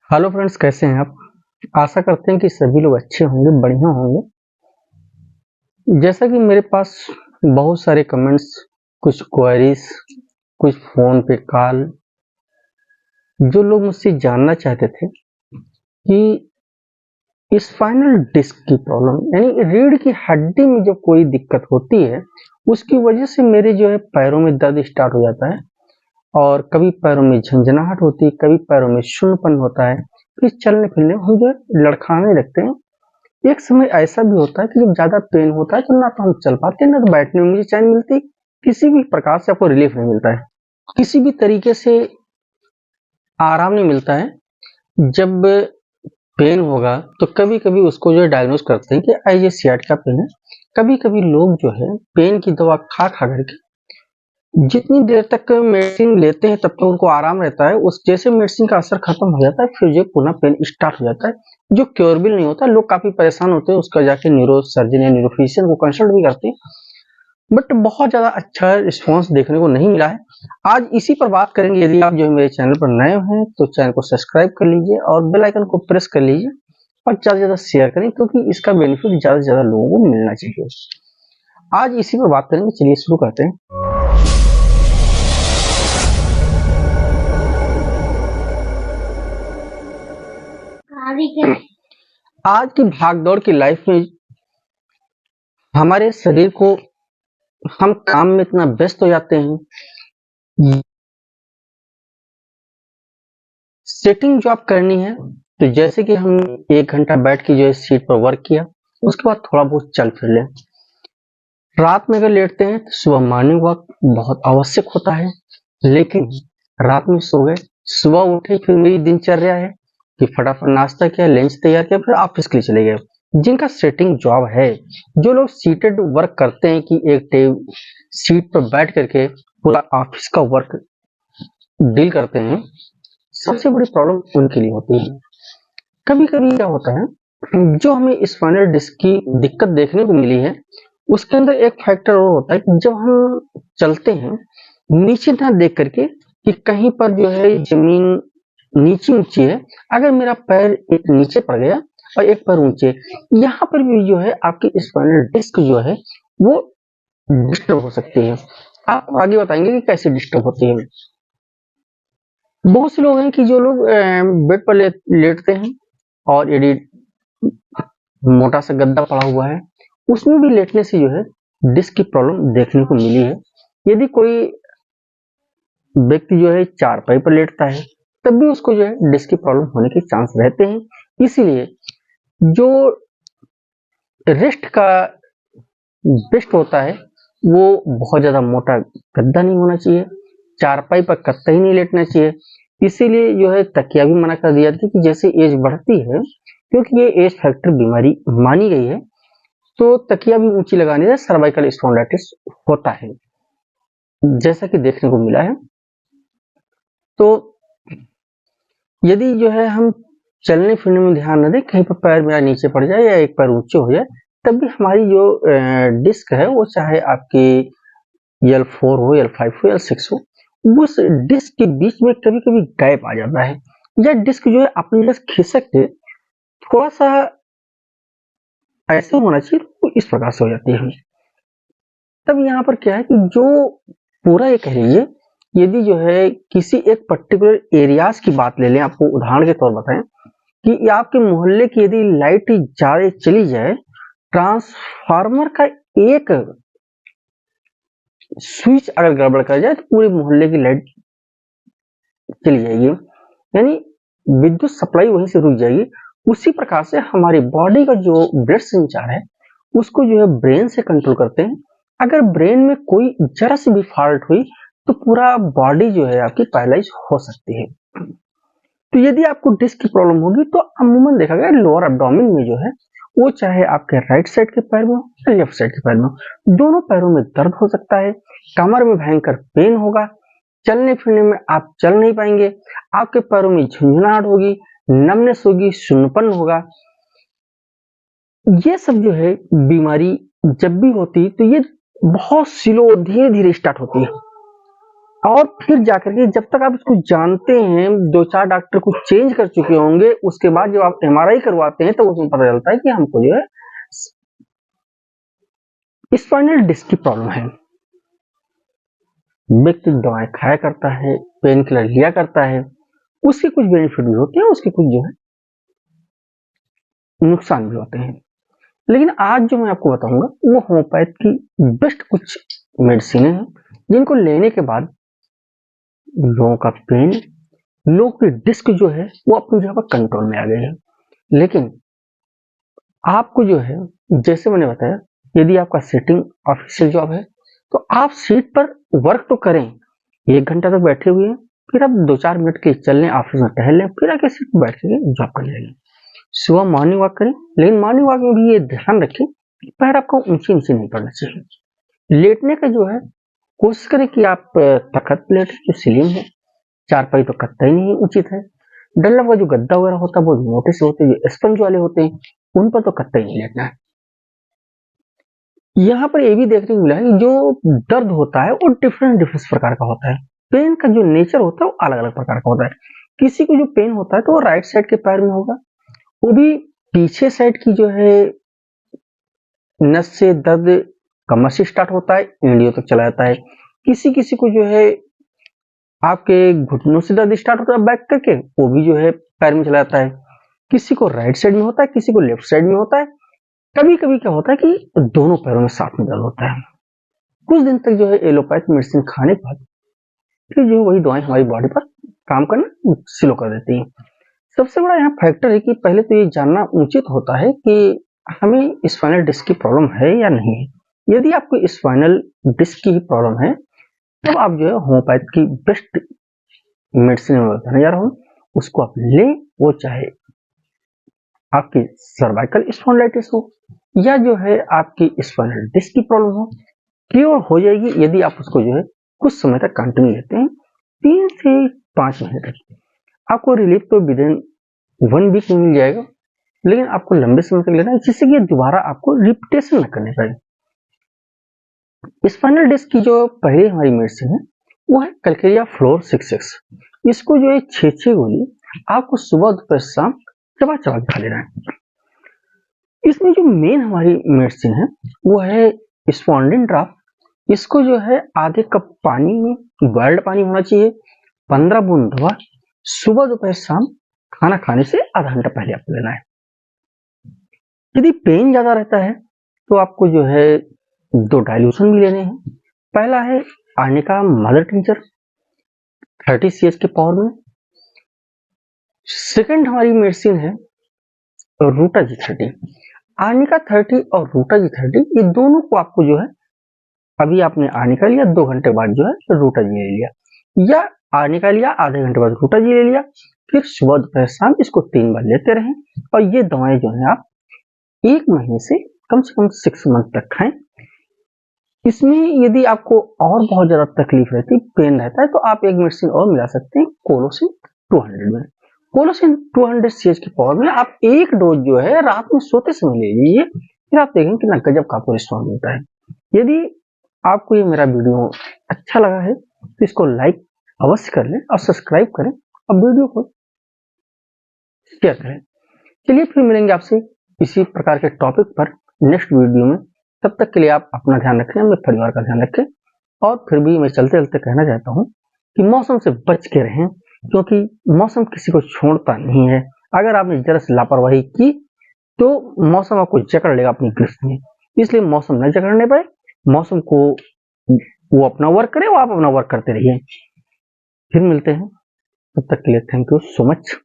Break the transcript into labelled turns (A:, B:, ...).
A: Hello friends, कैसे हैं आप? आशा करते हैं कि सभी लोग अच्छे होंगे, बढ़िया होंगे। जैसा कि मेरे पास बहुत सारे कमेंट्स, कुछ क्वेरीज, कुछ फ़ोन पे कॉल, जो लोग मुझसे जानना चाहते थे कि स्पाइनल डिस्क की प्रॉब्लम यानी रीढ़ की हड्डी में जब कोई दिक्कत होती है, उसकी वजह से मेरे जो है पैरों में दर्द स्टार्ट हो जाता है और कभी पैरों में झंझनाहट होती है, कभी पैरों में शून्यपन होता है, फिर चलने-फिरने में हम जो है लड़खड़ाने लगते हैं। एक समय ऐसा भी होता है कि जब ज़्यादा पेन होता है तो ना तो हम चल पाते हैं, ना तो बैठने में मुझे चैन मिलती, किसी भी प्रकार से आपको रिलीफ नहीं मिलता है। किसी भी तरीके से आराम नहीं मिलता है। जब पेन होगा तो कभी-कभी उसको जो है डायग्नोज़ करते हैं कि ये सियाटिका पेन है। कभी-कभी लोग जो है पेन की दवा खा-खा करके जितनी देर तक मेडिसिन लेते हैं तब तक उनको आराम रहता है, उस जैसे मेडिसिन का असर खत्म हो जाता है फिर जो पुनः पेन स्टार्ट हो जाता है, जो क्योरेबल नहीं होता। लोग काफ़ी परेशान होते हैं, उसका जाके न्यूरो सर्जन या न्यूरोफिजिशियन को कंसल्ट भी करते हैं, बट बहुत ज़्यादा अच्छा रिस्पॉन्स देखने को नहीं मिला है। आज इसी पर बात करेंगे। यदि आप जो है मेरे चैनल पर नए हैं तो चैनल को सब्सक्राइब कर लीजिए और बेल आइकन को प्रेस कर लीजिए और ज़्यादा से ज़्यादा शेयर करें, क्योंकि इसका बेनिफिट ज़्यादा से ज़्यादा लोगों को मिलना चाहिए। आज इसी पर बात करेंगे, चलिए शुरू करते हैं। आज की भागदौड़ की लाइफ में हमारे शरीर को हम काम में इतना व्यस्त हो जाते हैं, सेटिंग जो आप करनी है, तो जैसे कि हम 1 घंटा बैठ के जो है सीट पर वर्क किया, उसके बाद थोड़ा बहुत चल फिर लें। रात में अगर लेटते हैं तो सुबह मॉर्निंग वॉक बहुत आवश्यक होता है, लेकिन रात में सो गए, सुबह उठे, फिर मेरी दिनचर्या है कि फटाफट नाश्ता किया, लंच तैयार किया, फिर ऑफिस के लिए चले गए। जिनका सेटिंग जॉब है, जो लोग सीटेड वर्क करते हैं कि एक सीट पर बैठ करके पूरा ऑफिस का वर्क डील करते हैं, सबसे बड़ी प्रॉब्लम उनके लिए होती है। कभी-कभी क्या होता है, जो हमें स्पाइनल डिस्क की दिक्कत देखने को मिली है, उसके अंदर एक फैक्टर और होता है कि जब हम चलते हैं, नीचे ना देख करके कि कहीं पर जो है ज़मीन नीची-ऊँची है, अगर मेरा पैर एक नीचे पड़ गया और एक पैर ऊँचे, यहाँ पर भी जो है आपकी स्पाइनल डिस्क जो है, वो डिस्टर्ब हो सकती है। आप आगे बताएँगे कि कैसे डिस्टर्ब होती है? बहुत से लोग हैं कि जो लोग बेड पर लेटते हैं और यदि मोटा सा गद्दा पड़ा हुआ है, उसमें भी लेटने से जो है डिस्क की प्रॉब्लम देखने को मिली है। यदि कोई व्यक्ति जो है चारपाई पर लेटता है, तब भी उसको जो है डिस्क की प्रॉब्लम होने के चांस रहते हैं। इसीलिए जो रेस्ट का बेस्ट होता है, वो बहुत ज़्यादा मोटा गद्दा नहीं होना चाहिए, चारपाई पर कतई नहीं लेटना चाहिए। इसीलिए जो है तकिया भी मना कर दिया था कि जैसे एज बढ़ती है, क्योंकि ये एज फैक्टर बीमारी मानी गई है, तो तकिया भी ऊंची लगाने से सर्वाइकल स्पॉन्डिलाइटिस होता है, जैसा कि देखने को मिला है। तो यदि जो है हम चलने फिरने में ध्यान न दें, कहीं पर पैर मेरा नीचे पड़ जाए या एक पैर ऊंचे हो जाए, तब भी हमारी जो डिस्क है, वो चाहे आपकी L4 हो, L5 हो, L6 हो, उस डिस्क के बीच में कभी-कभी गैप आ जाता है, या डिस्क जो है अपनी जगह खिसक के थोड़ा सा ऐसे होना चाहिए, तो इस प्रकार से हो जाती है। तब यहाँ पर क्या है कि जो पूरा ये कह लीजिए, यदि जो है किसी एक पर्टिकुलर एरियाज की बात ले लें, आपको उदाहरण के तौर बताएं कि आपके मोहल्ले की यदि लाइट ज्यादा चली जाए, ट्रांसफार्मर का एक स्विच अगर गड़बड़ कर जाए तो पूरे मोहल्ले की लाइट चली जाएगी, यानी विद्युत सप्लाई वहीं से रुक जाएगी। उसी प्रकार से हमारी बॉडी का जो ब्लड संचार है, उसको जो है ब्रेन से कंट्रोल करते हैं। अगर ब्रेन में कोई जरा सी भी फॉल्ट हुई तो पूरा बॉडी जो है आपकी पैरालाइज हो सकती है। तो यदि आपको डिस्क की प्रॉब्लम होगी तो अमूमन देखा गया लोअर एब्डोमेन में जो है, वो चाहे आपके राइट साइड के पैर में हो या लेफ्ट साइड के पैर में हो, दोनों पैरों में दर्द हो सकता है, कमर में भयंकर पेन होगा, चलने फिरने में आप चल नहीं पाएंगे, आपके पैरों में झुंझुनाहट होगी, नमनेस होगी, सुन्नपन होगा। ये सब जो है बीमारी जब भी होती तो ये बहुत स्लो धीरे धीरे स्टार्ट होती है और फिर जाकर के जब तक आप इसको जानते हैं, 2-4 डॉक्टर को चेंज कर चुके होंगे, उसके बाद जब आप एमआरआई करवाते हैं तो उसमें पता चलता है कि हमको जो है स्पाइनल डिस्क की प्रॉब्लम है। व्यक्ति दवाएं खाया करता है, पेन किलर लिया करता है, उसके कुछ बेनिफिट भी होते हैं, उसके कुछ जो है नुकसान भी होते हैं। लेकिन आज जो मैं आपको बताऊंगा वो होम्योपैथ की बेस्ट कुछ मेडिसिन हैं जिनको लेने के बाद लोगों का पेन, लोगों की डिस्क जो है वो अपनी जगह पर कंट्रोल में आ गई है। लेकिन आपको जो है, जैसे मैंने बताया, यदि आपका सिटिंग ऑफिशियल जॉब है तो आप सीट पर वर्क तो करें, 1 घंटा तक बैठे हुए हैं, फिर आप 2-4 मिनट के चल लें, ऑफिस में टहल लें, फिर आके सीट पर बैठ के जॉब कर लेंगे। सुबह मॉर्निंग वॉक करें, लेकिन मॉर्निंग वॉक में भी ये ध्यान रखें कि पैर आपको ऊंचे नहीं पड़ना चाहिए। लेटने का जो है कोशिश करें कि आप तखत लेटें जो स्लिम हो, चारपाई तो कतई नहीं उचित है। डल्ला का जो गद्दा वगैरह होता है वो मोटे से होते हैं, जो स्पंज वाले होते हैं उन पर तो कतई नहीं लेटना है। यहाँ पर ये भी देखने को मिला है कि जो दर्द होता है वो डिफरेंट प्रकार का होता है। पेन का जो नेचर होता है वो अलग अलग प्रकार का होता है। किसी को जो पेन होता है तो वो राइट साइड के पैर में होगा, वो भी पीछे साइड की जो है नस से दर्द कमर से स्टार्ट होता है, एंडियो तक चला जाता है। किसी किसी को जो है आपके घुटनों से दर्द स्टार्ट होता है बैक करके, वो भी जो है पैर में चला जाता है। किसी को राइट साइड में होता है, किसी को लेफ्ट साइड में होता है। कभी कभी क्या होता है कि दोनों पैरों में साथ में दर्द होता है। कुछ दिन तक जो है एलोपैथ मेडिसिन खाने के बाद फिर जो वही दवाएं हमारी बॉडी पर काम करना स्लो कर देती हैं। सबसे बड़ा यहाँ फैक्टर है कि पहले तो ये जानना उचित होता है कि हमें स्पाइनल डिस्क की प्रॉब्लम है या नहीं है। यदि आपको स्पाइनल डिस्क की प्रॉब्लम है तब आप जो है होम्योपैथ की बेस्ट मेडिसिन में बताने जा रहा हूँ, उसको आप लें। वो चाहे आपकी सर्वाइकल स्पॉन्डिलाइटिस हो या जो है आपकी स्पाइनल डिस्क की प्रॉब्लम हो, क्योर हो जाएगी यदि आप उसको जो है कुछ समय तक कंटिन्यू लेते हैं, 3 से 5 महीने तक। आपको रिलीफ तो विद इन 1 वीक में मिल जाएगा, लेकिन आपको लंबे समय तक लेना है जिससे कि दोबारा आपको रिपीटेशन न करने पड़े। स्पाइनल डिस्क की जो पहली हमारी मेडिसिन है वो है कैलकेरिया फ्लोर 66। इसको जो है 6 गोली आपको सुबह दोपहर शाम चबा चबा खा लेना है। इसमें जो मेन हमारी मेडिसिन है वो है स्पॉन्डिन ड्रॉप। इसको जो है आधे कप पानी में, बॉइल्ड पानी होना चाहिए, 15 बूंद दवा, सुबह दोपहर शाम खाना खाने से आधा घंटा पहले आपको लेना है। यदि पेन ज्यादा रहता है तो आपको जो है 2 डाइल्यूशन भी लेने हैं। पहला है आर्निका मदर टिंचर 30 CH के पावर में। सेकंड हमारी मेडिसिन है रूटा G30। आर्निका 30 और रूटा G30 ये दोनों को आपको जो है, अभी आपने आर्निका लिया, 2 घंटे बाद जो है रूटा जी ले लिया, या आर्निका लिया आधे घंटे बाद रूटा जी ले लिया, फिर सुबह दोपहर शाम इसको 3 बार लेते रहें। और ये दवाएं जो है आप 1 महीने से कम 6 मंथ तक खाएं। इसमें यदि आपको और बहुत ज्यादा तकलीफ रहती है, पेन रहता है, तो आप एक मेडिसिन और मिला सकते हैं कोलोसिन 200 में। कोलोसिन 200 CH की पावर में आप एक डोज जो है रात में सोते समय ले लीजिए, फिर आप देखेंगे कितना गजब का आपको रिस्पॉन्स मिलता है। यदि आपको ये मेरा वीडियो अच्छा लगा है तो इसको लाइक अवश्य कर लें और सब्सक्राइब करें और वीडियो को शेयर करें। चलिए फिर मिलेंगे आपसे इसी प्रकार के टॉपिक पर नेक्स्ट वीडियो में। तब तक के लिए आप अपना ध्यान रखें, अपने परिवार का ध्यान रखें। और फिर भी मैं चलते चलते कहना चाहता हूँ कि मौसम से बच के रहें, क्योंकि मौसम किसी को छोड़ता नहीं है। अगर आपने जरा सी लापरवाही की तो मौसम आपको जकड़ लेगा अपनी गिरफ्त में। इसलिए मौसम न जकड़ने पाए, मौसम को वो अपना वर्क करे, वो आप अपना वर्क करते रहिए। फिर मिलते हैं, तब तक के लिए थैंक यू सो मच।